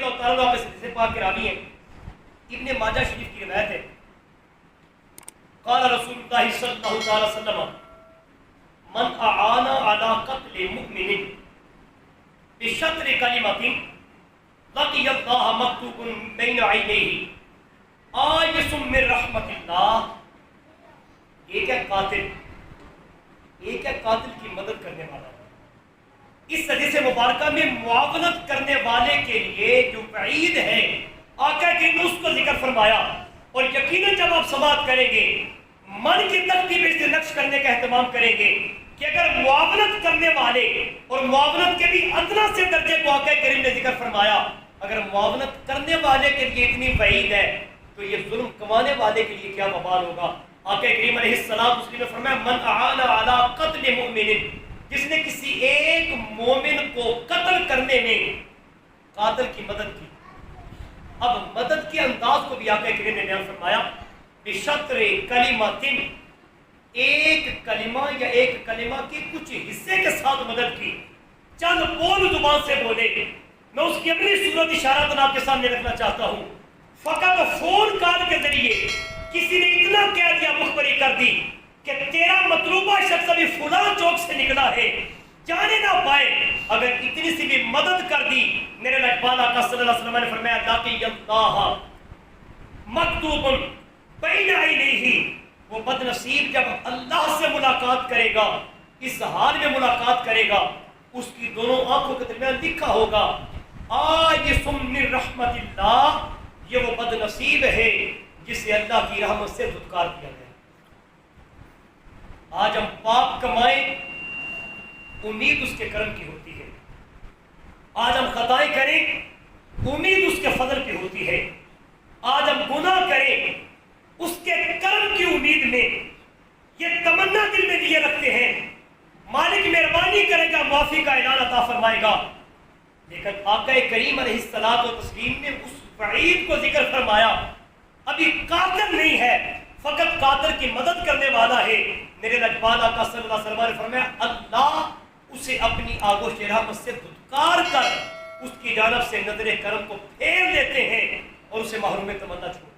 اللہ تعالیٰ عنہ سے پاک کے راوی ہیں، ابن ماجہ شریف کی روایت ہے، قال رسول اللہ صلی اللہ علیہ وسلم من اعان علی قتل مؤمن بشطر کلمۃ لقی اللہ مکتوب بین عینیہ آیس من رحمت اللہ۔ ایک ہے قاتل، ایک ہے قاتل کی مدد کرنے والا۔ اس حدیث مبارکہ میں معاونت کرنے والے کے لیے جو وعید ہے آقا کریم نے اس کو ذکر فرمایا، اور یقیناً جب آپ سماعت کریں گے من کی ترتیب اس نقش کرنے کا اہتمام کریں گے کہ اگر معاونت کرنے والے اور معاونت کے بھی ادنا سے درجے کو آقا کریم نے ذکر فرمایا، اگر معاونت کرنے والے کے لیے اتنی وعید ہے تو یہ ظلم کمانے والے کے لیے کیا وبال ہوگا۔ آقا کریم علیہ السلام نے فرمایا من اعان علی قتل مؤمن، جس نے کسی ایک مومن کو قتل کرنے میں قاتل کی مدد کی۔ اب مدد کے انداز کو بھی آقا کریم نے بیان فرمایا، بشطر کلمۃ، ایک کلمہ یا ایک کلمہ کے کچھ حصے کے ساتھ مدد کی، چند بول زبان سے بولے۔ میں اس کی اپنی صورت اشارات آپ کے سامنے رکھنا چاہتا ہوں۔ فقط فون کال کے ذریعے کسی نے اتنا کہہ دیا، مخبری کر دی کہ تیرا مطلوبہ شخص ابھی فلاں چوک سے نکلا ہے، جانے نہ پائے، اگر اتنی سی بھی مدد کر دی، میرے لقبال آقا صلی اللہ علیہ وسلم نے فرمایا لقی اللہ مکتوب بین عینیہ، وہ بد نصیب جب اللہ سے ملاقات کرے گا، اس حال میں ملاقات کرے گا، اس کی دونوں آنکھوں کے درمیان لکھا ہوگا آیس من رحمت اللہ، یہ وہ بد نصیب ہے جسے اللہ کی رحمت سے دھتکار دیا گیا۔ آج ہم پاپ کمائیں، امید اس کے کرم کی ہوتی ہے، آج ہم خطائیں کریں، امید اس کے فضل کی ہوتی ہے، آج ہم گناہ کریں، اس کے کرم کی امید میں یہ تمنا دل میں لیے رکھتے ہیں مالک مہربانی کرے گا، معافی کا اعلان عطا فرمائے گا۔ لیکن آقا کریم علیہ الصلوۃ والتسلیم نے اس وعید کو ذکر فرمایا، ابھی قاتل نہیں ہے، فقط قاتل کی مدد کرنے والا ہے۔ میرے لقبال آقا صلی اللہ علیہ وسلم نے فرمایا اللہ اسے اپنی آغوش رحمت سے دھتکار کر اس کی جانب سے نظر کرم کو پھیر دیتے ہیں اور اسے محروم تمنا چھوڑ